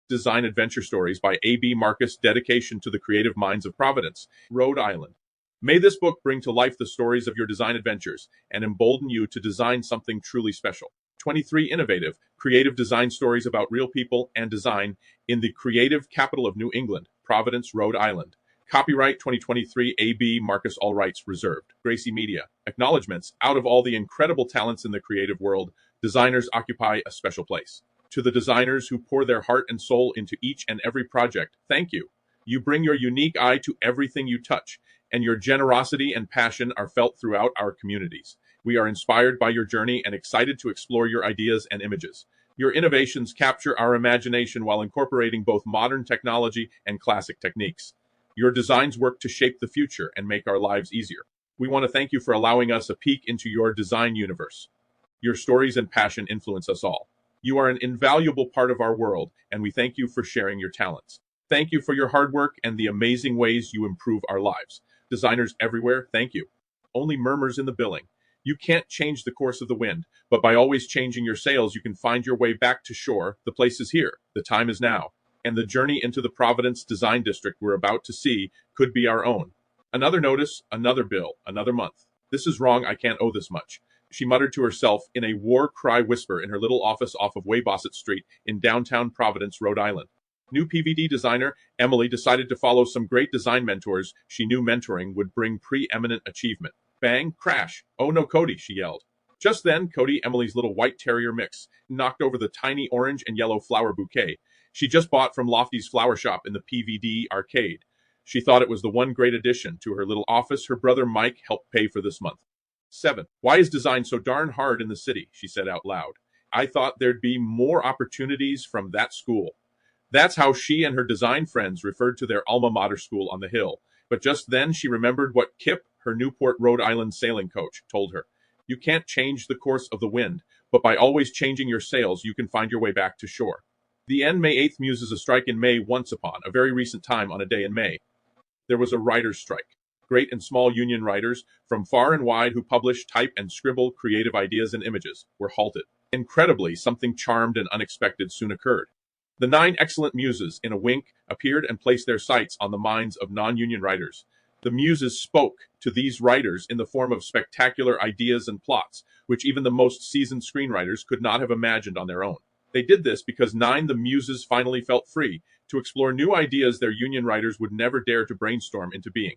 Design Adventure Stories by A.B. Marcus, dedication to the creative minds of Providence, Rhode Island. May this book bring to life the stories of your design adventures and embolden you to design something truly special. 23 innovative, creative design stories about real people and design in the creative capital of New England, Providence, Rhode Island. Copyright 2023 A.B. Marcus, all rights reserved. Gracie Media. Acknowledgements. Out of all the incredible talents in the creative world, designers occupy a special place. To the designers who pour their heart and soul into each and every project, thank you. You bring your unique eye to everything you touch, and your generosity and passion are felt throughout our communities. We are inspired by your journey and excited to explore your ideas and images. Your innovations capture our imagination while incorporating both modern technology and classic techniques. Your designs work to shape the future and make our lives easier. We want to thank you for allowing us a peek into your design universe. Your stories and passion influence us all. You are an invaluable part of our world, and we thank you for sharing your talents. Thank you for your hard work and the amazing ways you improve our lives. Designers everywhere, thank you. Only murmurs in the billing. You can't change the course of the wind, but by always changing your sails, you can find your way back to shore. The place is here. The time is now. And the journey into the Providence Design District we're about to see could be our own. Another notice, another bill, another month. This is wrong. I can't owe this much, she muttered to herself in a war cry whisper in her little office off of Weybosset Street in downtown Providence, Rhode Island. New PVD designer Emily decided to follow some great design mentors she knew mentoring would bring preeminent achievement. Bang, crash. Oh no, Cody, she yelled. Just then, Cody, Emily's little white terrier mix, knocked over the tiny orange and yellow flower bouquet she just bought from Lofty's flower shop in the PVD arcade. She thought it was the one great addition to her little office her brother Mike helped pay for this month. 7. Why is design so darn hard in the city? She said out loud. I thought there'd be more opportunities from that school. That's how she and her design friends referred to their alma mater school on the hill. But just then she remembered what Kip, her Newport, Rhode Island sailing coach, told her. You can't change the course of the wind, but by always changing your sails, you can find your way back to shore. The end May 8th muses a strike in May once upon, a very recent time on a day in May. There was a writer's strike. Great and small union writers from far and wide who publish, type, and scribble creative ideas and images were halted. Incredibly, something charmed and unexpected soon occurred. The 9 excellent muses, in a wink, appeared and placed their sights on the minds of non-union writers. The muses spoke to these writers in the form of spectacular ideas and plots, which even the most seasoned screenwriters could not have imagined on their own. They did this because 9 the muses finally felt free to explore new ideas their union writers would never dare to brainstorm into being.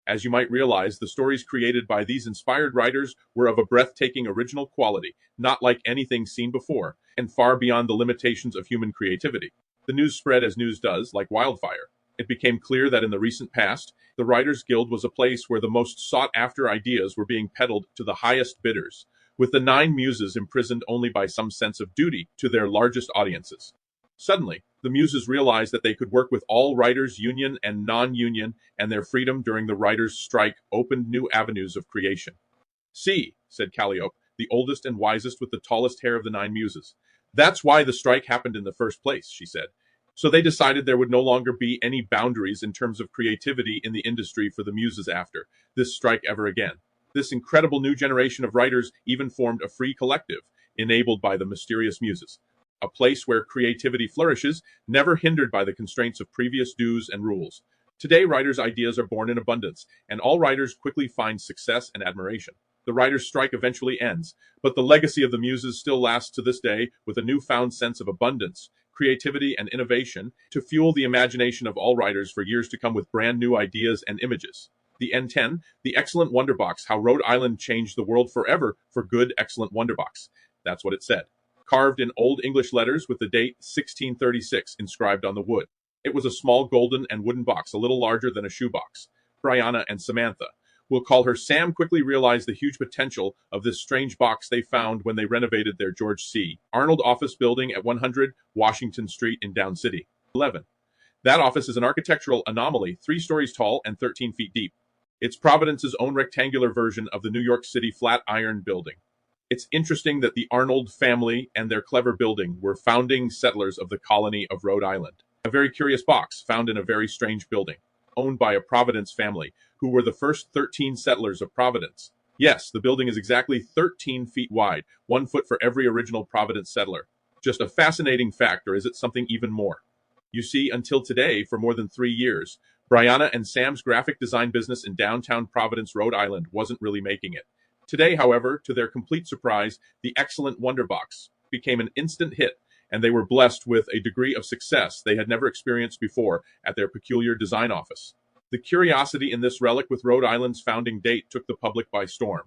As you might realize, the stories created by these inspired writers were of a breathtaking original quality, not like anything seen before, and far beyond the limitations of human creativity. The news spread as news does, like wildfire. It became clear that in the recent past, the Writers Guild was a place where the most sought-after ideas were being peddled to the highest bidders, with the 9 muses imprisoned only by some sense of duty to their largest audiences. Suddenly, the muses realized that they could work with all writers, union and non-union, and their freedom during the writers' strike opened new avenues of creation. See, said Calliope, the oldest and wisest with the tallest hair of the 9 muses. That's why the strike happened in the first place, she said. So they decided there would no longer be any boundaries in terms of creativity in the industry for the muses after this strike ever again. This incredible new generation of writers even formed a free collective, enabled by the mysterious muses. A place where creativity flourishes, never hindered by the constraints of previous dues and rules. Today, writers' ideas are born in abundance, and all writers quickly find success and admiration. The writers' strike eventually ends, but the legacy of the muses still lasts to this day with a newfound sense of abundance, creativity, and innovation to fuel the imagination of all writers for years to come with brand new ideas and images. The N10, the Excellent Wonderbox, how Rhode Island changed the world forever for good, excellent Wonderbox. That's what it said. Carved in Old English letters with the date 1636 inscribed on the wood. It was a small golden and wooden box, a little larger than a shoebox. Brianna and Samantha, we'll call her Sam, quickly realized the huge potential of this strange box they found when they renovated their George C. Arnold office building at 100 Washington Street in Down City. 11. That office is an architectural anomaly, 3 stories tall and 13 feet deep. It's Providence's own rectangular version of the New York City Flatiron Building. It's interesting that the Arnold family and their clever building were founding settlers of the colony of Rhode Island. A very curious box found in a very strange building, owned by a Providence family, who were the first 13 settlers of Providence. Yes, the building is exactly 13 feet wide, 1 foot for every original Providence settler. Just a fascinating fact, or is it something even more? You see, until today, for more than 3 years, Brianna and Sam's graphic design business in downtown Providence, Rhode Island, wasn't really making it. Today, however, to their complete surprise, the excellent Wonderbox became an instant hit, and they were blessed with a degree of success they had never experienced before at their peculiar design office. The curiosity in this relic with Rhode Island's founding date took the public by storm.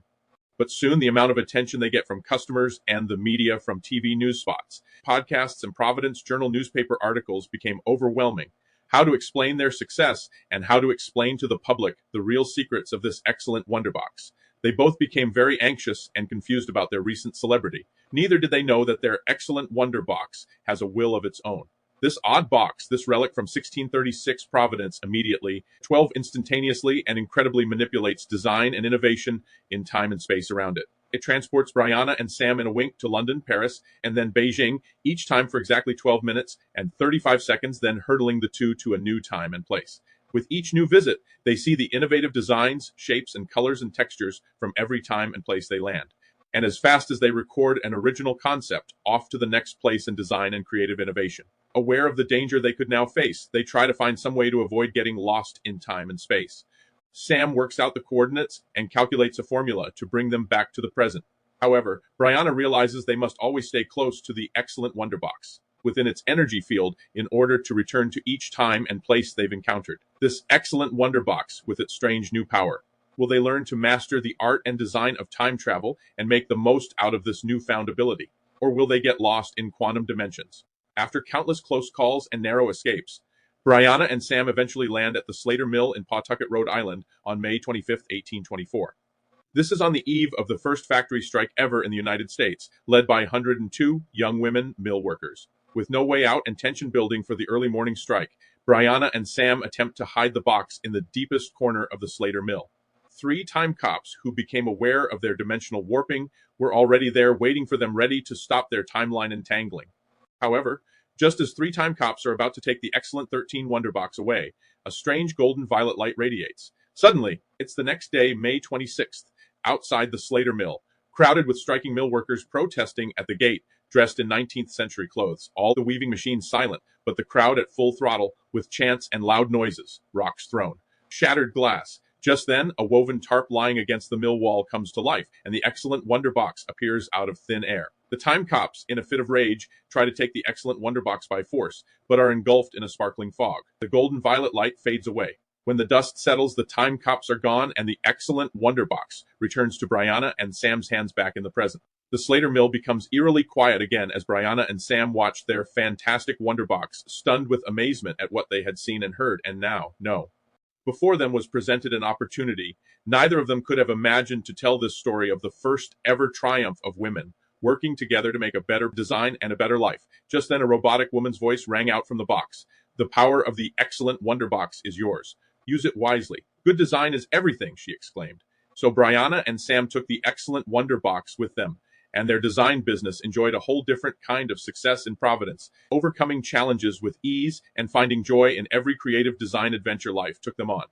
But soon the amount of attention they get from customers and the media from TV news spots, podcasts, and Providence Journal newspaper articles became overwhelming. How to explain their success and how to explain to the public the real secrets of this excellent Wonderbox. They both became very anxious and confused about their recent celebrity. Neither did they know that their excellent Wonderbox has a will of its own. This odd box, this relic from 1636 Providence, immediately, 12 instantaneously and incredibly manipulates design and innovation in time and space around it. It transports Brianna and Sam in a wink to London, Paris, and then Beijing, each time for exactly 12 minutes and 35 seconds, then hurtling the two to a new time and place. With each new visit, they see the innovative designs, shapes, and colors and textures from every time and place they land. And as fast as they record an original concept, off to the next place in design and creative innovation. Aware of the danger they could now face, they try to find some way to avoid getting lost in time and space. Sam works out the coordinates and calculates a formula to bring them back to the present. However, Brianna realizes they must always stay close to the excellent Wonderbox within its energy field in order to return to each time and place they've encountered. This excellent Wonderbox with its strange new power. Will they learn to master the art and design of time travel and make the most out of this newfound ability? Or will they get lost in quantum dimensions? After countless close calls and narrow escapes, Brianna and Sam eventually land at the Slater Mill in Pawtucket, Rhode Island on May 25, 1824. This is on the eve of the first factory strike ever in the United States, led by 102 young women mill workers. With no way out and tension building for the early morning strike, Brianna and Sam attempt to hide the box in the deepest corner of the Slater Mill. 3 time cops who became aware of their dimensional warping were already there waiting for them, ready to stop their timeline entangling. However, just as 3 time cops are about to take the excellent 13 Wonderbox away, a strange golden violet light radiates. Suddenly, it's the next day, May 26th, outside the Slater Mill, crowded with striking mill workers protesting at the gate, dressed in 19th century clothes, all the weaving machines silent, but the crowd at full throttle, with chants and loud noises, rocks thrown, shattered glass. Just then, a woven tarp lying against the mill wall comes to life, and the excellent Wonderbox appears out of thin air. The time cops, in a fit of rage, try to take the excellent Wonderbox by force, but are engulfed in a sparkling fog. The golden violet light fades away. When the dust settles, the time cops are gone, and the excellent Wonderbox returns to Brianna and Sam's hands back in the present. The Slater Mill becomes eerily quiet again as Brianna and Sam watch their fantastic Wonderbox, stunned with amazement at what they had seen and heard, and now, no. Before them was presented an opportunity. Neither of them could have imagined to tell this story of the first ever triumph of women, working together to make a better design and a better life. Just then a robotic woman's voice rang out from the box. The power of the excellent Wonderbox is yours. Use it wisely. Good design is everything, she exclaimed. So Brianna and Sam took the excellent Wonderbox with them, and their design business enjoyed a whole different kind of success in Providence, overcoming challenges with ease and finding joy in every creative design adventure life took them on.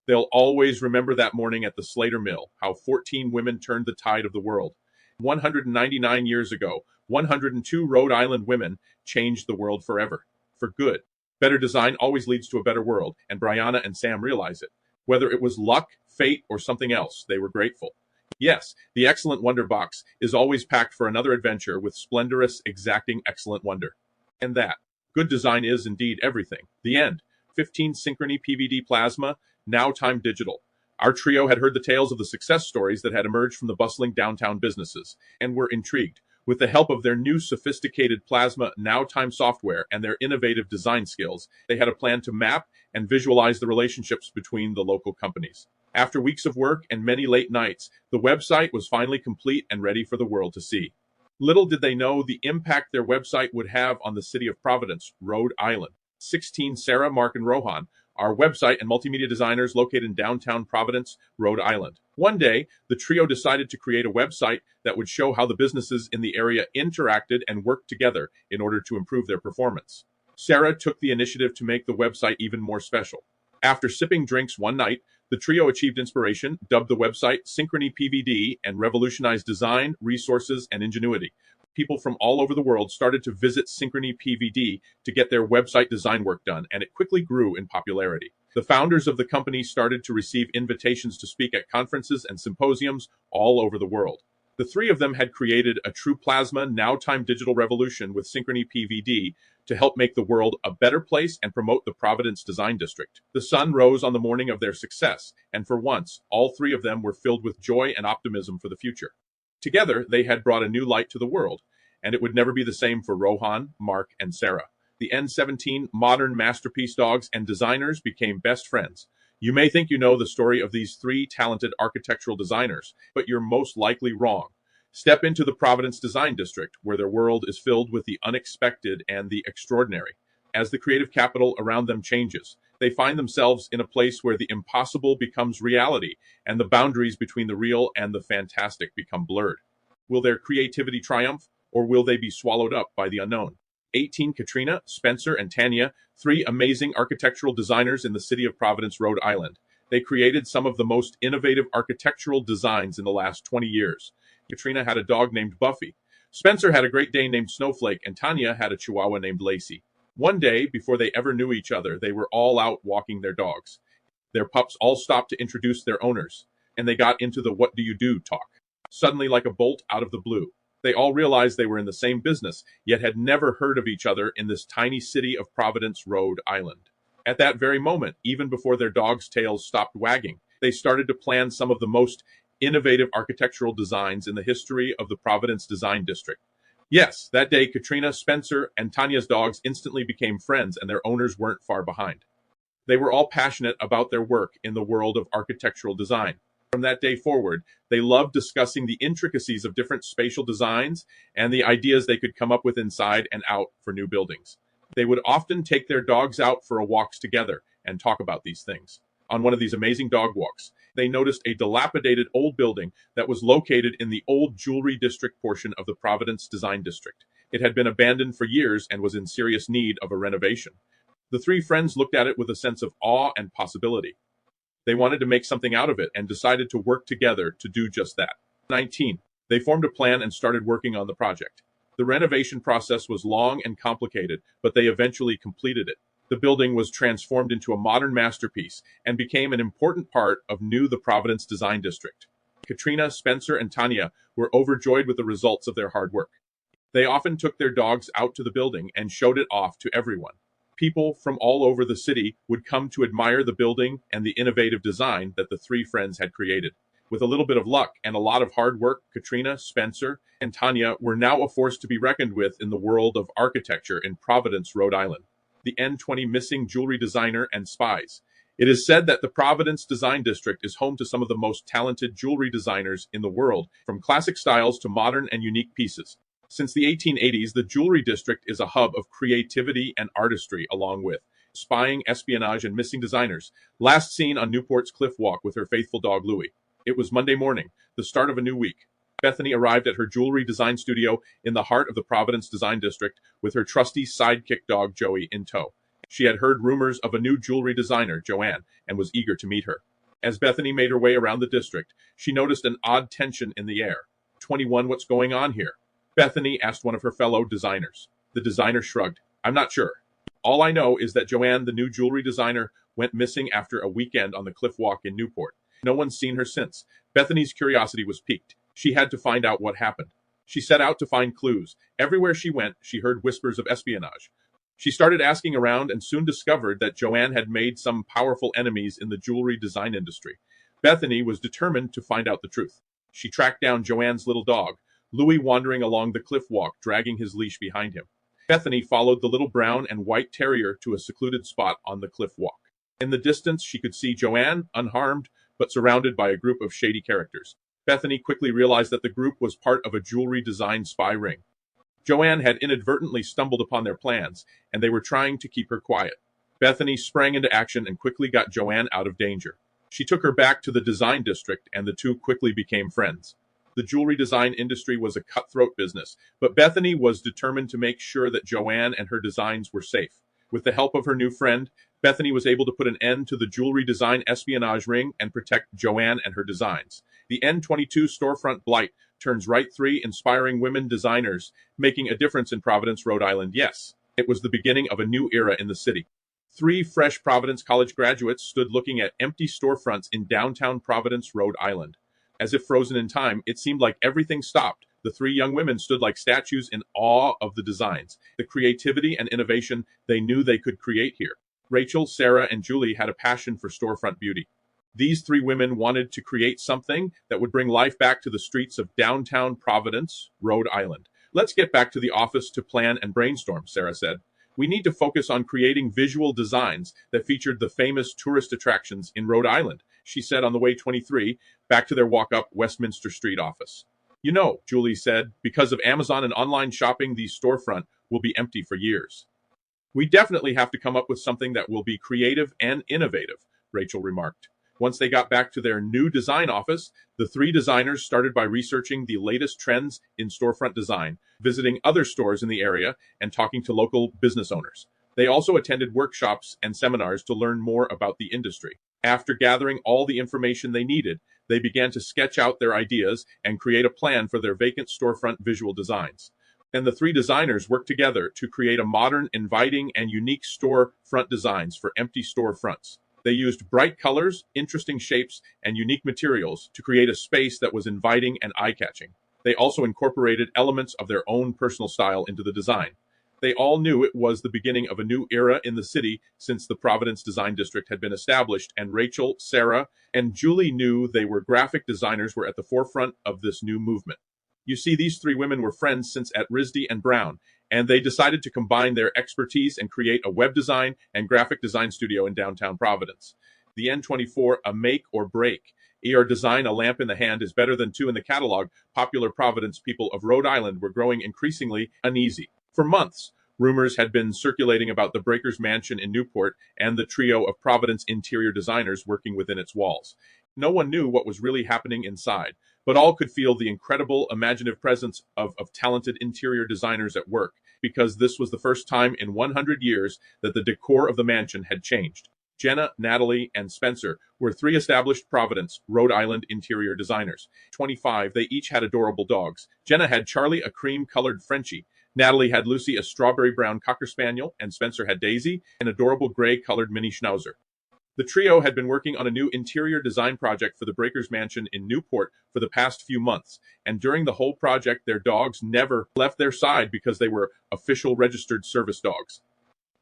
They'll always remember that morning at the Slater Mill, how 14 women turned the tide of the world. 199 years ago, 102 Rhode Island women changed the world forever, for good. Better design always leads to a better world, and Brianna and Sam realize it. Whether it was luck, fate, or something else, they were grateful. Yes, the excellent Wonderbox is always packed for another adventure with splendorous, exacting, excellent wonder. And that, good design is indeed everything. The end. 15 Synchrony PVD Plasma, now Time Digital. Our trio had heard the tales of the success stories that had emerged from the bustling downtown businesses, and were intrigued. With the help of their new sophisticated Plasma Now Time software and their innovative design skills, they had a plan to map and visualize the relationships between the local companies. After weeks of work and many late nights, the website was finally complete and ready for the world to see. Little did they know the impact their website would have on the city of Providence, Rhode Island. 16 Sarah, Mark, and Rohan are website and multimedia designers located in downtown Providence, Rhode Island. One day, the trio decided to create a website that would show how the businesses in the area interacted and worked together in order to improve their performance. Sarah took the initiative to make the website even more special. After sipping drinks one night, the trio achieved inspiration, dubbed the website Synchrony PVD, and revolutionized design, resources, and ingenuity. People from all over the world started to visit Synchrony PVD to get their website design work done, and it quickly grew in popularity. The founders of the company started to receive invitations to speak at conferences and symposiums all over the world. The three of them had created a true plasma, now-time digital revolution with Synchrony PVD to help make the world a better place and promote the Providence Design District. The sun rose on the morning of their success, and for once, all three of them were filled with joy and optimism for the future. Together, they had brought a new light to the world, and it would never be the same for Rohan, Mark, and Sarah. The N17 modern masterpiece dogs and designers became best friends. You may think you know the story of these three talented architectural designers, but you're most likely wrong. Step into the Providence Design District, where their world is filled with the unexpected and the extraordinary. As the creative capital around them changes, they find themselves in a place where the impossible becomes reality, and the boundaries between the real and the fantastic become blurred. Will their creativity triumph, or will they be swallowed up by the unknown? 18 Katrina, Spencer, and Tanya, three amazing architectural designers in the city of Providence, Rhode Island. They created some of the most innovative architectural designs in the last 20 years. Katrina had a dog named Buffy. Spencer had a Great Dane named Snowflake, and Tanya had a Chihuahua named Lacey. One day, before they ever knew each other, they were all out walking their dogs. Their pups all stopped to introduce their owners, and they got into the "what do you do" talk. Suddenly, like a bolt out of the blue, they all realized they were in the same business, yet had never heard of each other in this tiny city of Providence, Rhode Island. At that very moment, even before their dogs' tails stopped wagging, they started to plan some of the most innovative architectural designs in the history of the Providence Design District. Yes, that day, Katrina, Spencer, and Tanya's dogs instantly became friends, and their owners weren't far behind. They were all passionate about their work in the world of architectural design. From that day forward, they loved discussing the intricacies of different spatial designs and the ideas they could come up with inside and out for new buildings. They would often take their dogs out for walks together and talk about these things. On one of these amazing dog walks, they noticed a dilapidated old building that was located in the old jewelry district portion of the Providence Design District. It had been abandoned for years and was in serious need of a renovation. The three friends looked at it with a sense of awe and possibility. They wanted to make something out of it and decided to work together to do just that. 19. They formed a plan and started working on the project. The renovation process was long and complicated, but they eventually completed it. The building was transformed into a modern masterpiece and became an important part of the Providence Design District. Katrina, Spencer, and Tanya were overjoyed with the results of their hard work. They often took their dogs out to the building and showed it off to everyone. People from all over the city would come to admire the building and the innovative design that the three friends had created. With a little bit of luck and a lot of hard work, Katrina, Spencer, and Tanya were now a force to be reckoned with in the world of architecture in Providence, Rhode Island. The N20 missing jewelry designer and spies. It is said that the Providence Design District is home to some of the most talented jewelry designers in the world, from classic styles to modern and unique pieces. Since the 1880s, the jewelry district is a hub of creativity and artistry, along with spying, espionage, and missing designers. Last seen on Newport's Cliff Walk with her faithful dog Louie. It was Monday morning, the start of a new week. Bethany arrived at her jewelry design studio in the heart of the Providence Design District with her trusty sidekick dog Joey in tow. She had heard rumors of a new jewelry designer, Joanne, and was eager to meet her. As Bethany made her way around the district, she noticed an odd tension in the air. 21, what's going on here? Bethany asked one of her fellow designers. The designer shrugged. I'm not sure. All I know is that Joanne, the new jewelry designer, went missing after a weekend on the Cliff Walk in Newport. No one's seen her since. Bethany's curiosity was piqued. She had to find out what happened. She set out to find clues. Everywhere she went, she heard whispers of espionage. She started asking around and soon discovered that Joanne had made some powerful enemies in the jewelry design industry. Bethany was determined to find out the truth. She tracked down Joanne's little dog, Louis, wandering along the cliff walk, dragging his leash behind him. Bethany followed the little brown and white terrier to a secluded spot on the cliff walk. In the distance, she could see Joanne, unharmed, but surrounded by a group of shady characters. Bethany quickly realized that the group was part of a jewelry design spy ring. Joanne had inadvertently stumbled upon their plans, and they were trying to keep her quiet. Bethany sprang into action and quickly got Joanne out of danger. She took her back to the design district, and the two quickly became friends. The jewelry design industry was a cutthroat business, but Bethany was determined to make sure that Joanne and her designs were safe. With the help of her new friend, Bethany was able to put an end to the jewelry design espionage ring and protect Joanne and her designs. The N22 storefront blight turns right 3 inspiring women designers, making a difference in Providence, Rhode Island. Yes, it was the beginning of a new era in the city. 3 fresh Providence College graduates stood looking at empty storefronts in downtown Providence, Rhode Island. As if frozen in time, it seemed like everything stopped. The 3 young women stood like statues in awe of the designs, the creativity and innovation they knew they could create here. Rachel, Sarah, and Julie had a passion for storefront beauty. These 3 women wanted to create something that would bring life back to the streets of downtown Providence, Rhode Island. Let's get back to the office to plan and brainstorm, Sarah said. We need to focus on creating visual designs that featured the famous tourist attractions in Rhode Island, she said on the way 23 back to their walk-up Westminster Street office. You know, Julie said, because of Amazon and online shopping, these storefront will be empty for years. We definitely have to come up with something that will be creative and innovative, Rachel remarked. Once they got back to their new design office, the 3 designers started by researching the latest trends in storefront design, visiting other stores in the area, and talking to local business owners. They also attended workshops and seminars to learn more about the industry. After gathering all the information they needed, they began to sketch out their ideas and create a plan for their vacant storefront visual designs. And the 3 designers worked together to create a modern, inviting, and unique storefront designs for empty storefronts. They used bright colors, interesting shapes, and unique materials to create a space that was inviting and eye-catching. They also incorporated elements of their own personal style into the design. They all knew it was the beginning of a new era in the city since the Providence Design District had been established, and Rachel, Sarah, and Julie knew they were graphic designers were at the forefront of this new movement. You see, these 3 women were friends since at RISD and Brown, and they decided to combine their expertise and create a web design and graphic design studio in downtown Providence. The N24, a make or break. ER design, a lamp in the hand, is better than 2 in the catalog. Popular Providence people of Rhode Island were growing increasingly uneasy. For months, rumors had been circulating about the Breakers Mansion in Newport and the trio of Providence interior designers working within its walls. No one knew what was really happening inside, but all could feel the incredible imaginative presence of talented interior designers at work, because this was the first time in 100 years that the decor of the mansion had changed. Jenna, Natalie, and Spencer were 3 established Providence, Rhode Island interior designers. 25, they each had adorable dogs. Jenna had Charlie, a cream-colored Frenchie. Natalie had Lucy, a strawberry-brown Cocker Spaniel, and Spencer had Daisy, an adorable gray-colored mini Schnauzer. The trio had been working on a new interior design project for the Breakers Mansion in Newport for the past few months, and during the whole project, their dogs never left their side because they were official registered service dogs.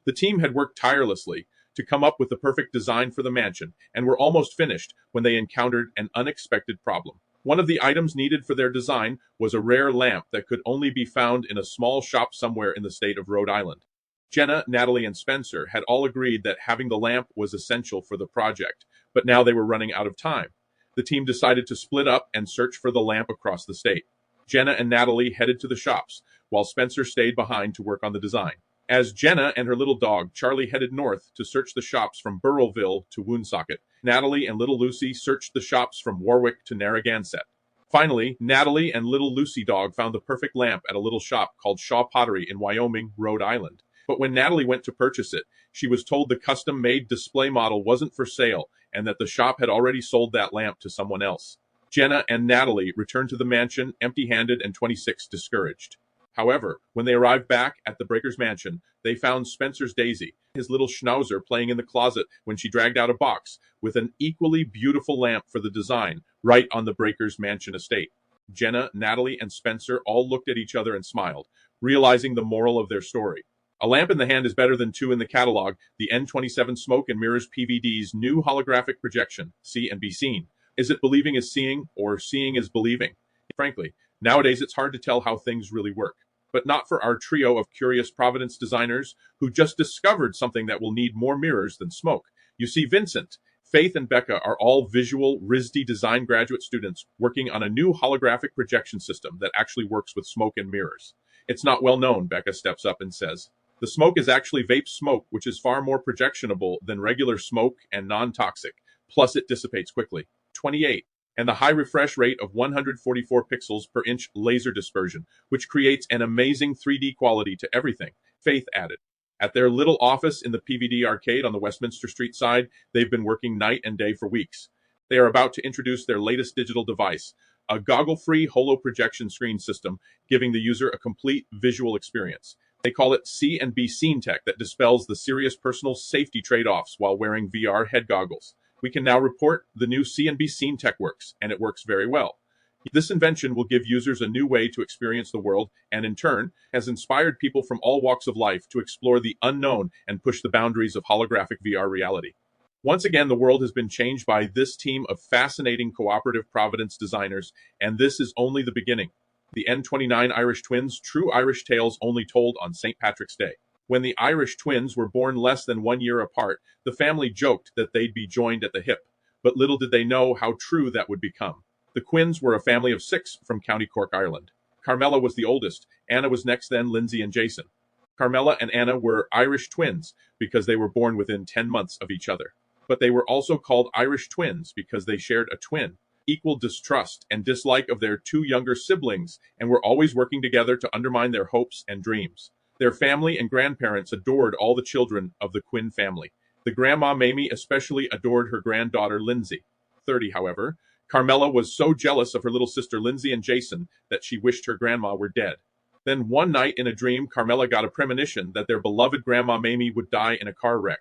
The team had worked tirelessly to come up with the perfect design for the mansion, and were almost finished when they encountered an unexpected problem. One of the items needed for their design was a rare lamp that could only be found in a small shop somewhere in the state of Rhode Island. Jenna, Natalie, and Spencer had all agreed that having the lamp was essential for the project, but now they were running out of time. The team decided to split up and search for the lamp across the state. Jenna and Natalie headed to the shops, while Spencer stayed behind to work on the design. As Jenna and her little dog, Charlie, headed north to search the shops from Burrillville to Woonsocket, Natalie and little Lucy searched the shops from Warwick to Narragansett. Finally, Natalie and little Lucy dog found the perfect lamp at a little shop called Shaw Pottery in Wyoming, Rhode Island. But when Natalie went to purchase it, she was told the custom-made display model wasn't for sale and that the shop had already sold that lamp to someone else. Jenna and Natalie returned to the mansion empty-handed and 26 discouraged. However, when they arrived back at the Breakers Mansion, they found Spencer's Daisy, his little Schnauzer, playing in the closet when she dragged out a box with an equally beautiful lamp for the design right on the Breakers Mansion estate. Jenna, Natalie, and Spencer all looked at each other and smiled, realizing the moral of their story. A lamp in the hand is better than 2 in the catalog. The N27 Smoke and Mirrors PVD's new holographic projection, See and Be Seen. Is it believing is seeing, or seeing is believing? Frankly, nowadays it's hard to tell how things really work. But not for our trio of curious Providence designers who just discovered something that will need more mirrors than smoke. You see, Vincent, Faith, and Becca are all visual RISD design graduate students working on a new holographic projection system that actually works with smoke and mirrors. It's not well known, Becca steps up and says. The smoke is actually vape smoke, which is far more projectionable than regular smoke and non-toxic. Plus, it dissipates quickly. 28. And the high refresh rate of 144 pixels per inch laser dispersion, which creates an amazing 3D quality to everything, Faith added. At their little office in the PVD arcade on the Westminster Street side, they've been working night and day for weeks. They are about to introduce their latest digital device, a goggle-free holo projection screen system, giving the user a complete visual experience. They call it C&B Scene Tech that dispels the serious personal safety trade-offs while wearing VR head goggles. We can now report the new C&B Scene Tech works, and it works very well. This invention will give users a new way to experience the world and, in turn, has inspired people from all walks of life to explore the unknown and push the boundaries of holographic VR reality. Once again, the world has been changed by this team of fascinating cooperative Providence designers, and this is only the beginning. The N29 Irish twins, true Irish tales only told on St. Patrick's Day. When the Irish twins were born less than 1 year apart, the family joked that they'd be joined at the hip, but little did they know how true that would become. The Quins were a family of 6 from County Cork, Ireland. Carmela was the oldest. Anna was next, then Lindsay and Jason. Carmela and Anna were Irish twins because they were born within 10 months of each other. But they were also called Irish twins because they shared a twin, equal distrust and dislike of their 2 younger siblings, and were always working together to undermine their hopes and dreams. Their family and grandparents adored all the children of the Quinn family. The grandma Mamie especially adored her granddaughter Lindsay. 30, however, Carmela was so jealous of her little sister Lindsay and Jason that she wished her grandma were dead. Then one night in a dream, Carmela got a premonition that their beloved grandma Mamie would die in a car wreck.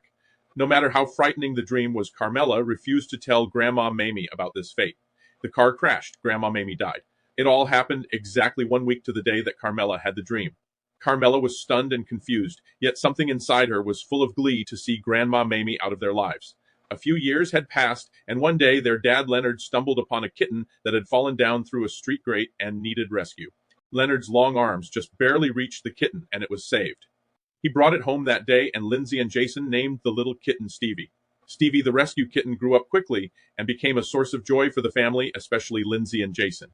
No matter how frightening the dream was, Carmela refused to tell Grandma Mamie about this fate. The car crashed. Grandma Mamie died. It all happened exactly 1 week to the day that Carmela had the dream. Carmela was stunned and confused, yet something inside her was full of glee to see Grandma Mamie out of their lives. A few years had passed, and one day their dad Leonard stumbled upon a kitten that had fallen down through a street grate and needed rescue. Leonard's long arms just barely reached the kitten, and it was saved. He brought it home that day, and Lindsay and Jason named the little kitten Stevie. Stevie, the rescue kitten, grew up quickly and became a source of joy for the family, especially Lindsay and Jason.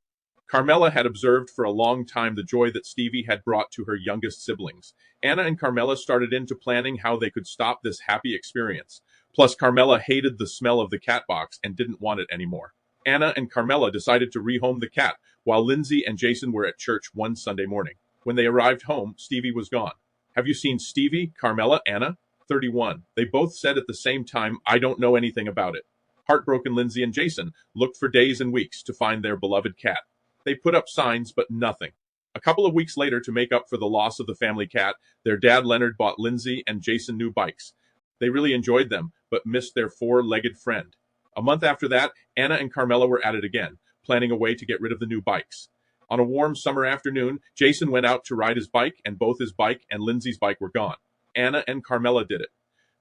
Carmela had observed for a long time the joy that Stevie had brought to her youngest siblings. Anna and Carmela started into planning how they could stop this happy experience. Plus, Carmela hated the smell of the cat box and didn't want it anymore. Anna and Carmela decided to rehome the cat, while Lindsay and Jason were at church one Sunday morning. When they arrived home, Stevie was gone. "Have you seen Stevie, Carmela, Anna?" 31. They both said at the same time, "I don't know anything about it." Heartbroken, Lindsay and Jason looked for days and weeks to find their beloved cat. They put up signs, but nothing. A couple of weeks later, to make up for the loss of the family cat, their dad Leonard bought Lindsay and Jason new bikes. They really enjoyed them, but missed their 4-legged friend. A month after that, Anna and Carmela were at it again, planning a way to get rid of the new bikes. On a warm summer afternoon, Jason went out to ride his bike, and both his bike and Lindsay's bike were gone. Anna and Carmela did it.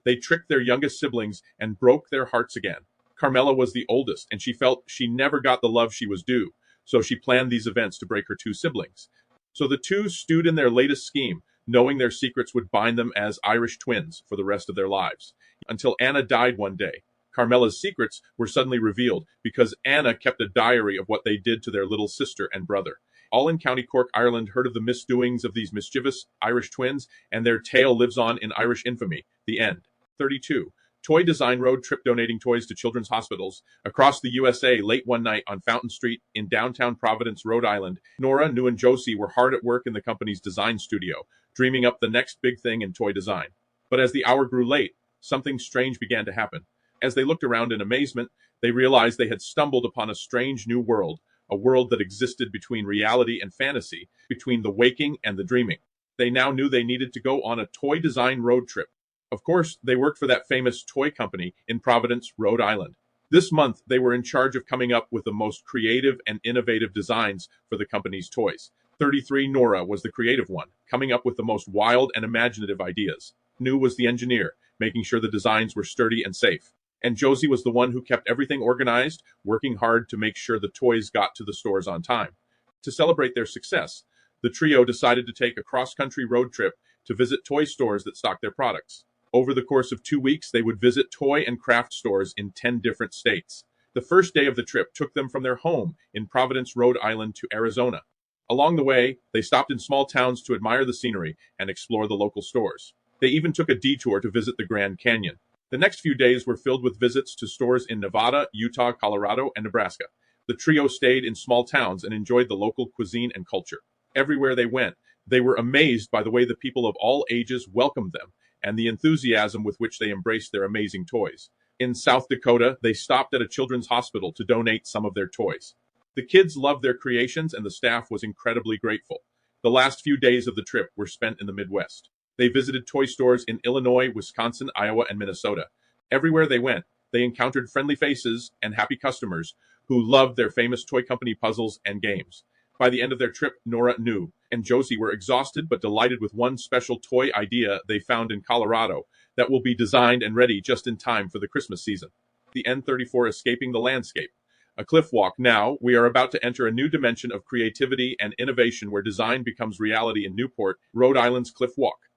They tricked their youngest siblings and broke their hearts again. Carmela was the oldest, and she felt she never got the love she was due, so she planned these events to break her 2 siblings. So the 2 stewed in their latest scheme, knowing their secrets would bind them as Irish twins for the rest of their lives. Until Anna died one day. Carmela's secrets were suddenly revealed because Anna kept a diary of what they did to their little sister and brother. All in County Cork, Ireland, heard of the misdoings of these mischievous Irish twins, and their tale lives on in Irish infamy. The end. 32. Toy Design Road Trip, donating toys to children's hospitals. Across the USA, late one night on Fountain Street in downtown Providence, Rhode Island, Nora, New, and Josie were hard at work in the company's design studio, dreaming up the next big thing in toy design. But as the hour grew late, something strange began to happen. As they looked around in amazement, they realized they had stumbled upon a strange new world, a world that existed between reality and fantasy, between the waking and the dreaming. They now knew they needed to go on a toy design road trip. Of course, they worked for that famous toy company in Providence, Rhode Island. This month, they were in charge of coming up with the most creative and innovative designs for the company's toys. 33. Nora was the creative one, coming up with the most wild and imaginative ideas. New was the engineer, making sure the designs were sturdy and safe. And Josie was the one who kept everything organized, working hard to make sure the toys got to the stores on time. To celebrate their success, the trio decided to take a cross-country road trip to visit toy stores that stock their products. Over the course of 2 weeks, they would visit toy and craft stores in 10 different states. The first day of the trip took them from their home in Providence, Rhode Island to Arizona. Along the way, they stopped in small towns to admire the scenery and explore the local stores. They even took a detour to visit the Grand Canyon. The next few days were filled with visits to stores in Nevada, Utah, Colorado, and Nebraska. The trio stayed in small towns and enjoyed the local cuisine and culture. Everywhere they went, they were amazed by the way the people of all ages welcomed them and the enthusiasm with which they embraced their amazing toys. In South Dakota, they stopped at a children's hospital to donate some of their toys. The kids loved their creations, and the staff was incredibly grateful. The last few days of the trip were spent in the Midwest. They visited toy stores in Illinois, Wisconsin, Iowa, and Minnesota. Everywhere they went, they encountered friendly faces and happy customers who loved their famous toy company puzzles and games. By the end of their trip, Nora, New, and Josie were exhausted but delighted with one special toy idea they found in Colorado that will be designed and ready just in time for the Christmas season. The N34 Escaping the Landscape. A cliff walk. Now, we are about to enter a new dimension of creativity and innovation where design becomes reality in Newport, Rhode Island's Cliff Walk.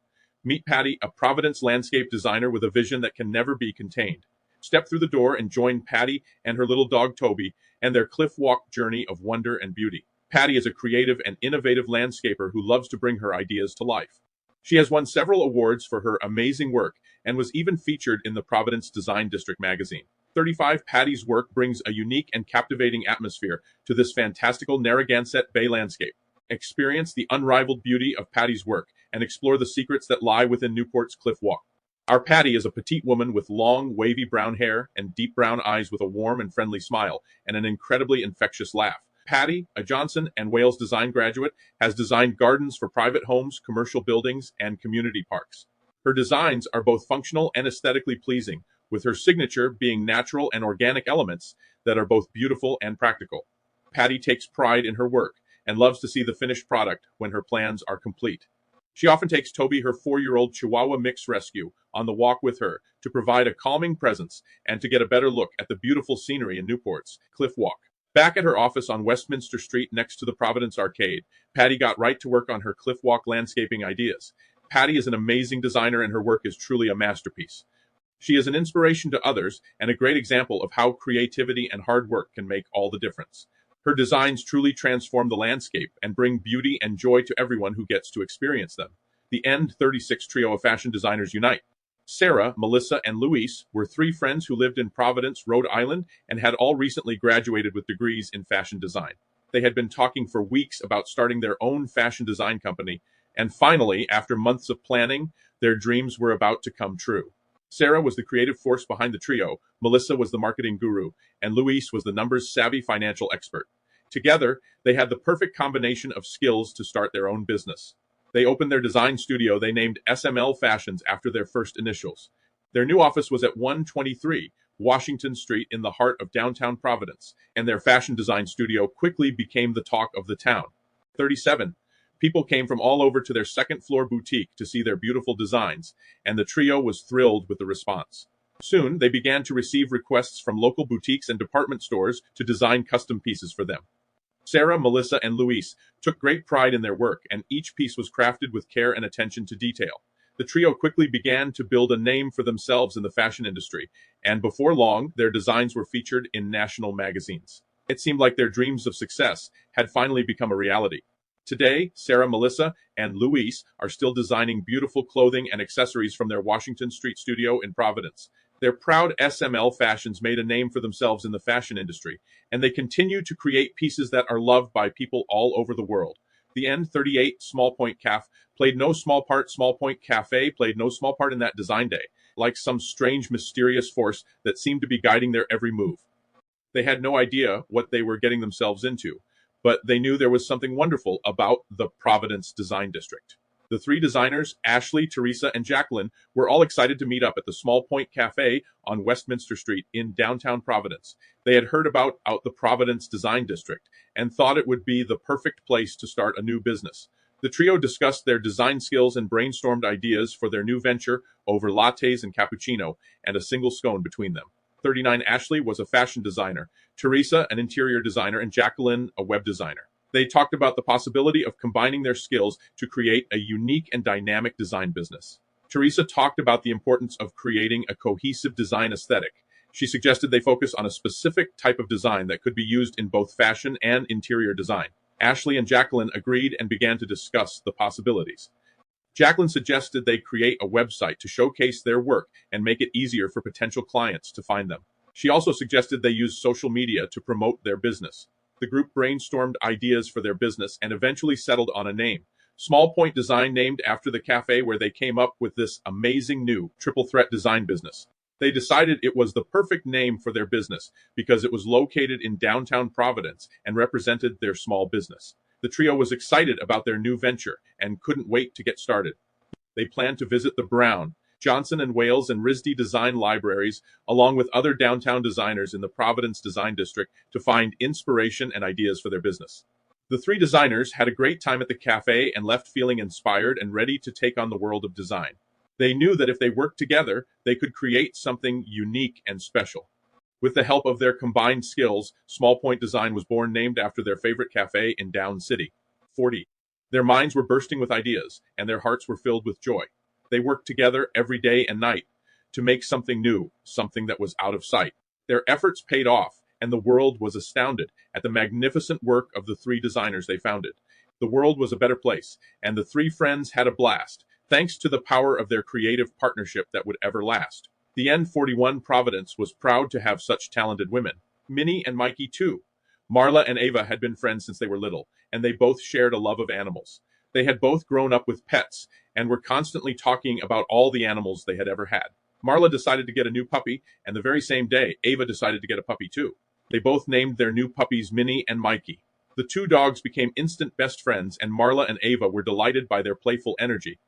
Meet Patty, a Providence landscape designer with a vision that can never be contained. Step through the door and join Patty and her little dog Toby and their cliff walk journey of wonder and beauty. Patty is a creative and innovative landscaper who loves to bring her ideas to life. She has won several awards for her amazing work and was even featured in the Providence Design District magazine. 35 Patty's work brings a unique and captivating atmosphere to this fantastical Narragansett Bay landscape. Experience the unrivaled beauty of Patty's work and explore the secrets that lie within Newport's Cliff Walk. Our Patty is a petite woman with long, wavy brown hair and deep brown eyes with a warm and friendly smile and an incredibly infectious laugh. Patty, a Johnson & Wales design graduate, has designed gardens for private homes, commercial buildings, and community parks. Her designs are both functional and aesthetically pleasing, with her signature being natural and organic elements that are both beautiful and practical. Patty takes pride in her work and loves to see the finished product when her plans are complete. She often takes Toby, her 4-year-old Chihuahua mix rescue, on the walk with her to provide a calming presence and to get a better look at the beautiful scenery in Newport's Cliff Walk. Back at her office on Westminster Street next to the Providence Arcade, Patty got right to work on her Cliff Walk landscaping ideas. Patty is an amazing designer and her work is truly a masterpiece. She is an inspiration to others and a great example of how creativity and hard work can make all the difference. Her designs truly transform the landscape and bring beauty and joy to everyone who gets to experience them. The N36 trio of fashion designers unite. Sarah, Melissa, and Louise were 3 friends who lived in Providence, Rhode Island, and had all recently graduated with degrees in fashion design. They had been talking for weeks about starting their own fashion design company, and finally, after months of planning, their dreams were about to come true. Sarah was the creative force behind the trio, Melissa was the marketing guru, and Louise was the numbers-savvy financial expert. Together, they had the perfect combination of skills to start their own business. They opened their design studio they named SML Fashions after their first initials. Their new office was at 123 Washington Street in the heart of downtown Providence, and their fashion design studio quickly became the talk of the town. 37. People came from all over to their second-floor boutique to see their beautiful designs, and the trio was thrilled with the response. Soon, they began to receive requests from local boutiques and department stores to design custom pieces for them. Sarah, Melissa, and Louise took great pride in their work, and each piece was crafted with care and attention to detail. The trio quickly began to build a name for themselves in the fashion industry, and before long, their designs were featured in national magazines. It seemed like their dreams of success had finally become a reality. Today, Sarah, Melissa, and Louise are still designing beautiful clothing and accessories from their Washington Street studio in Providence. Their proud SML Fashions made a name for themselves in the fashion industry, and they continue to create pieces that are loved by people all over the world. The N38 Small Point Cafe played no small part. Small Point Cafe played no small part in that design day, like some strange, mysterious force that seemed to be guiding their every move. They had no idea what they were getting themselves into, but they knew there was something wonderful about the Providence Design District. The 3 designers, Ashley, Teresa, and Jacqueline, were all excited to meet up at the Small Point Cafe on Westminster Street in downtown Providence. They had heard about the Providence Design District and thought it would be the perfect place to start a new business. The trio discussed their design skills and brainstormed ideas for their new venture over lattes and cappuccino and a single scone between them. 39 Ashley was a fashion designer, Teresa an interior designer, and Jacqueline a web designer. They talked about the possibility of combining their skills to create a unique and dynamic design business. Teresa talked about the importance of creating a cohesive design aesthetic. She suggested they focus on a specific type of design that could be used in both fashion and interior design. Ashley and Jacqueline agreed and began to discuss the possibilities. Jacqueline suggested they create a website to showcase their work and make it easier for potential clients to find them. She also suggested they use social media to promote their business. The group brainstormed ideas for their business and eventually settled on a name. Small Point Design named after the cafe where they came up with this amazing new triple threat design business. They decided it was the perfect name for their business because it was located in downtown Providence and represented their small business. The trio was excited about their new venture and couldn't wait to get started. They planned to visit the Brown, Johnson and Wales and RISD design libraries, along with other downtown designers in the Providence Design District, to find inspiration and ideas for their business. The three designers had a great time at the cafe and left feeling inspired and ready to take on the world of design. They knew that if they worked together, they could create something unique and special. With the help of their combined skills, Small Point Design was born, named after their favorite cafe in Down City. 40. Their minds were bursting with ideas, and their hearts were filled with joy. They worked together every day and night to make something new, something that was out of sight. Their efforts paid off, and the world was astounded at the magnificent work of the three designers they founded. The world was a better place, and the three friends had a blast, thanks to the power of their creative partnership that would ever last. The N41 Providence was proud to have such talented women. Minnie and Mikey, too. Marla and Ava had been friends since they were little, and they both shared a love of animals. They had both grown up with pets and were constantly talking about all the animals they had ever had. Marla decided to get a new puppy, and the very same day, Ava decided to get a puppy too. They both named their new puppies Minnie and Mikey. The two dogs became instant best friends, and Marla and Ava were delighted by their playful energy.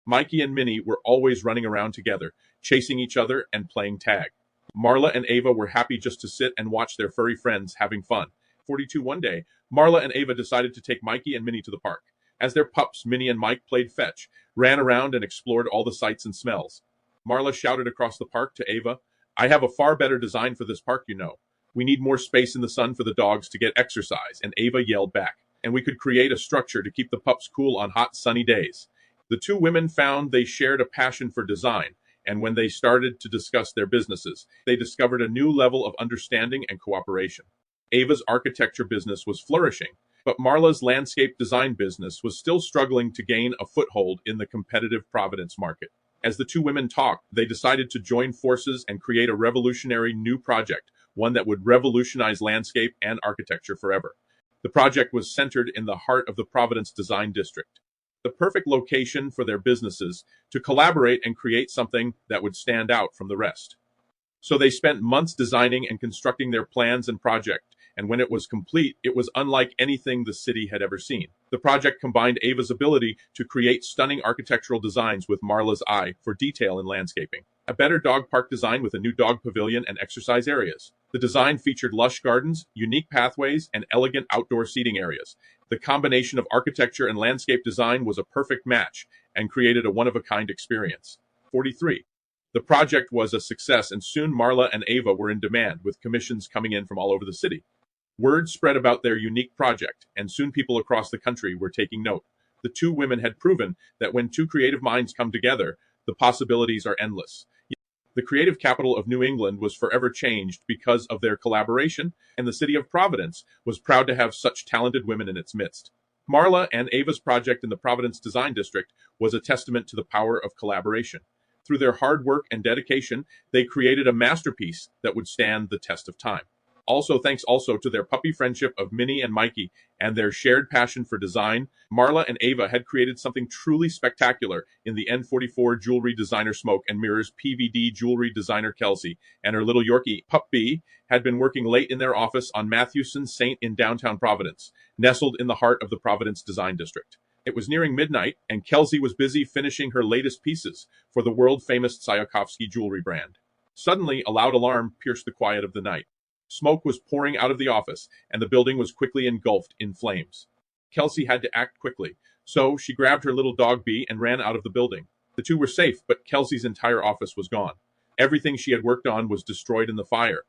Mikey and Minnie were always running around together, chasing each other and playing tag. Marla and Ava were happy just to sit and watch their furry friends having fun. 42. One day, Marla and Ava decided to take Mikey and Minnie to the park. As their pups, Minnie and Mike played fetch, ran around and explored all the sights and smells. Marla shouted across the park to Ava, "I have a far better design for this park, you know. We need more space in the sun for the dogs to get exercise," and Ava yelled back. "And we could create a structure to keep the pups cool on hot, sunny days." The two women found they shared a passion for design, and when they started to discuss their businesses, they discovered a new level of understanding and cooperation. Ava's architecture business was flourishing, but Marla's landscape design business was still struggling to gain a foothold in the competitive Providence market. As the two women talked, they decided to join forces and create a revolutionary new project, one that would revolutionize landscape and architecture forever. The project was centered in the heart of the Providence Design District, the perfect location for their businesses to collaborate and create something that would stand out from the rest. So they spent months designing and constructing their plans and project, and when it was complete, it was unlike anything the city had ever seen. The project combined Ava's ability to create stunning architectural designs with Marla's eye for detail in landscaping. A better dog park design with a new dog pavilion and exercise areas. The design featured lush gardens, unique pathways, and elegant outdoor seating areas. The combination of architecture and landscape design was a perfect match and created a one-of-a-kind experience. 43. The project was a success, and soon Marla and Ava were in demand, with commissions coming in from all over the city. Word spread about their unique project, and soon people across the country were taking note. The two women had proven that when two creative minds come together, the possibilities are endless. The creative capital of New England was forever changed because of their collaboration, and the city of Providence was proud to have such talented women in its midst. Marla and Ava's project in the Providence Design District was a testament to the power of collaboration. Through their hard work and dedication, they created a masterpiece that would stand the test of time. Thanks to their puppy friendship of Minnie and Mikey and their shared passion for design, Marla and Ava had created something truly spectacular in the N44 jewelry designer Smoke and Mirrors PVD jewelry designer Kelsey and her little Yorkie, Pup B, had been working late in their office on Mathewson St. in downtown Providence, nestled in the heart of the Providence Design District. It was nearing midnight, and Kelsey was busy finishing her latest pieces for the world-famous Tchaikovsky jewelry brand. Suddenly, a loud alarm pierced the quiet of the night. Smoke was pouring out of the office, and the building was quickly engulfed in flames. Kelsey had to act quickly, so she grabbed her little dog Bee and ran out of the building. The two were safe, but Kelsey's entire office was gone. Everything she had worked on was destroyed in the fire.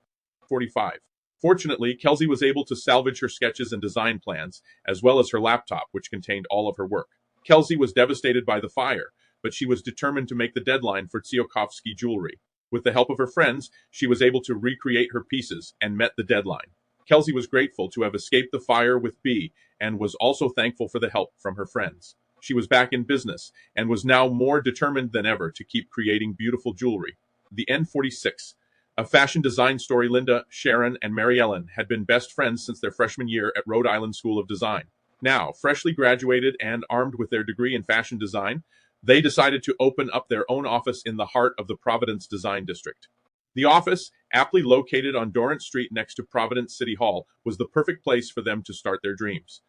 45. Fortunately, Kelsey was able to salvage her sketches and design plans, as well as her laptop, which contained all of her work. Kelsey was devastated by the fire, but she was determined to make the deadline for Tchaikovsky jewelry. With the help of her friends, she was able to recreate her pieces and met the deadline. Kelsey was grateful to have escaped the fire with Bee and was also thankful for the help from her friends. She was back in business and was now more determined than ever to keep creating beautiful jewelry. The N46. A fashion design story. Linda, Sharon, and Mary Ellen had been best friends since their freshman year at Rhode Island School of Design. Now, freshly graduated and armed with their degree in fashion design, they decided to open up their own office in the heart of the Providence Design District. The office, aptly located on Dorrance Street next to Providence City Hall, was the perfect place for them to start their dreams.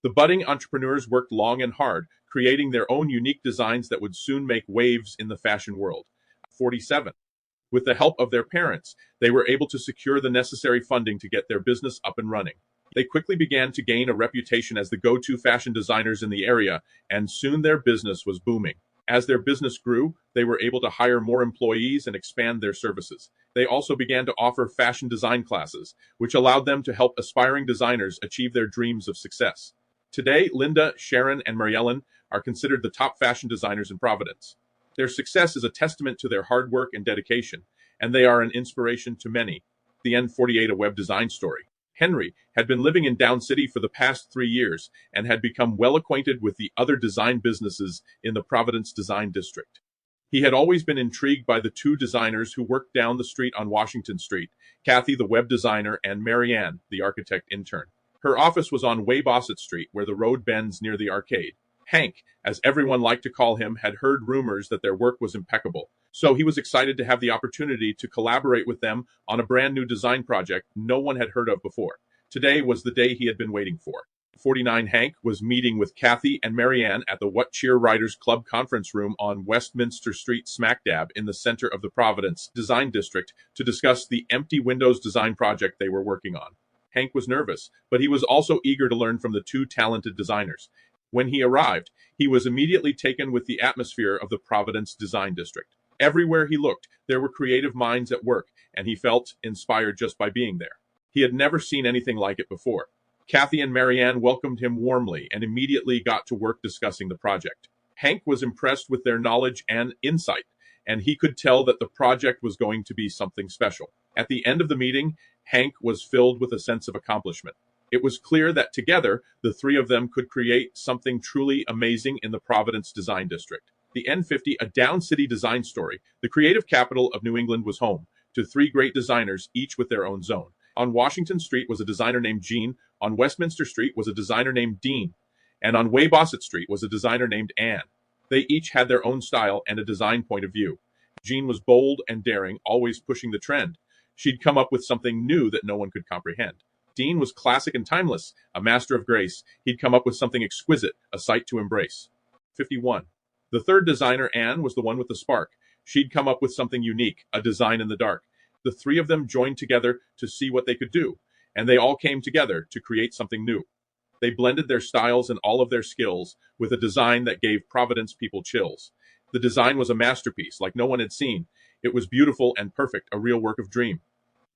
The budding entrepreneurs worked long and hard, creating their own unique designs that would soon make waves in the fashion world. 47. With the help of their parents, they were able to secure the necessary funding to get their business up and running. They quickly began to gain a reputation as the go-to fashion designers in the area, and soon their business was booming. As their business grew, they were able to hire more employees and expand their services. They also began to offer fashion design classes, which allowed them to help aspiring designers achieve their dreams of success. Today, Linda, Sharon, and Mariellen are considered the top fashion designers in Providence. Their success is a testament to their hard work and dedication, and they are an inspiration to many. The N48, a web design story. Henry had been living in Down City for the past 3 years and had become well acquainted with the other design businesses in the Providence Design District. He had always been intrigued by the two designers who worked down the street on Washington Street, Kathy, the web designer, and Marianne, the architect intern. Her office was on Weybosset Street, where the road bends near the arcade. Hank, as everyone liked to call him, had heard rumors that their work was impeccable, so he was excited to have the opportunity to collaborate with them on a brand new design project no one had heard of before. Today was the day he had been waiting for. 49 Hank was meeting with Kathy and Marianne at the What Cheer Writers Club conference room on Westminster Street smack dab in the center of the Providence Design District to discuss the empty windows design project they were working on. Hank was nervous, but he was also eager to learn from the two talented designers. When he arrived, he was immediately taken with the atmosphere of the Providence Design District. Everywhere he looked, there were creative minds at work, and he felt inspired just by being there. He had never seen anything like it before. Kathy and Marianne welcomed him warmly and immediately got to work discussing the project. Hank was impressed with their knowledge and insight, and he could tell that the project was going to be something special. At the end of the meeting, Hank was filled with a sense of accomplishment. It was clear that together, the three of them could create something truly amazing in the Providence Design District. The N50, a Down City design story, the creative capital of New England, was home to three great designers, each with their own zone. On Washington Street was a designer named Jean, on Westminster Street was a designer named Dean, and on Weybosset Street was a designer named Anne. They each had their own style and a design point of view. Jean was bold and daring, always pushing the trend. She'd come up with something new that no one could comprehend. Dean was classic and timeless, a master of grace. He'd come up with something exquisite, a sight to embrace. 51. The third designer, Anne, was the one with the spark. She'd come up with something unique, a design in the dark. The three of them joined together to see what they could do, and they all came together to create something new. They blended their styles and all of their skills with a design that gave Providence people chills. The design was a masterpiece, like no one had seen. It was beautiful and perfect, a real work of dream.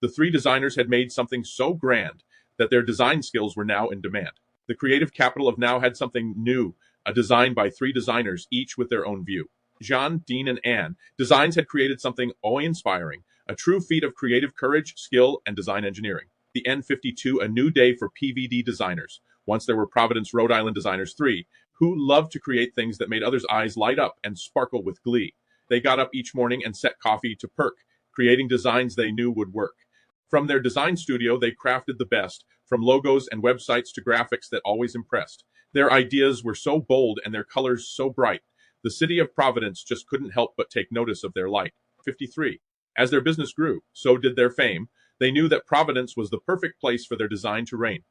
The three designers had made something so grand that their design skills were now in demand. The creative capital of Now had something new, a design by three designers, each with their own view. Jean, Dean, and Anne, designs had created something awe-inspiring, a true feat of creative courage, skill, and design engineering. The N52, a new day for PVD designers. Once there were Providence, Rhode Island designers, three, who loved to create things that made others' eyes light up and sparkle with glee. They got up each morning and set coffee to perk, creating designs they knew would work. From their design studio, they crafted the best, from logos and websites to graphics that always impressed. Their ideas were so bold and their colors so bright. The city of Providence just couldn't help but take notice of their light. 53. As their business grew, so did their fame. They knew that Providence was the perfect place for their design to reign.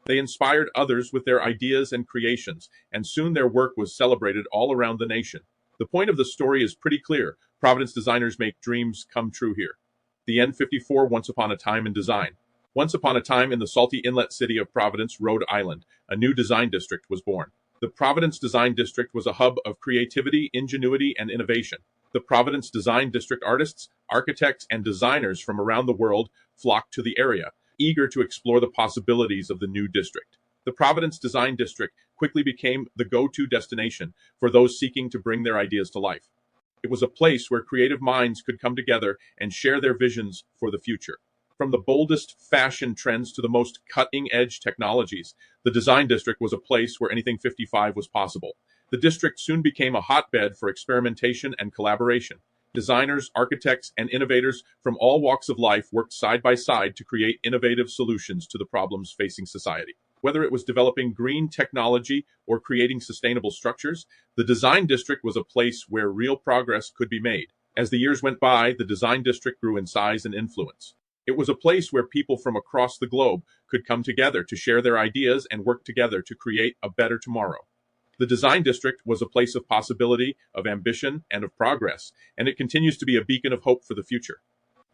They inspired others with their ideas and creations, and soon their work was celebrated all around the nation. The point of the story is pretty clear. Providence designers make dreams come true here. The N54, Once Upon a Time in Design. Once upon a time in the salty inlet city of Providence, Rhode Island, a new design district was born. The Providence Design District was a hub of creativity, ingenuity, and innovation. The Providence Design District artists, architects, and designers from around the world flocked to the area, eager to explore the possibilities of the new district. The Providence Design District quickly became the go-to destination for those seeking to bring their ideas to life. It was a place where creative minds could come together and share their visions for the future. From the boldest fashion trends to the most cutting-edge technologies, the Design District was a place where anything 55 was possible. The district soon became a hotbed for experimentation and collaboration. Designers, architects, and innovators from all walks of life worked side by side to create innovative solutions to the problems facing society. Whether it was developing green technology or creating sustainable structures, the design district was a place where real progress could be made. As the years went by, the design district grew in size and influence. It was a place where people from across the globe could come together to share their ideas and work together to create a better tomorrow. The design district was a place of possibility, of ambition, and of progress, and it continues to be a beacon of hope for the future.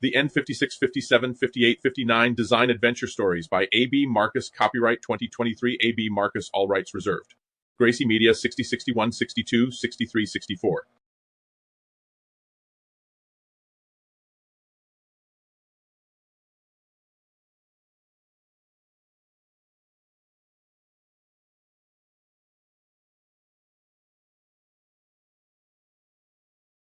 The N56, 57, 58, 59 Design Adventure Stories by A.B. Marcus, copyright 2023, A.B. Marcus, all rights reserved. Gracie Media, 60, 61, 62, 63, 64.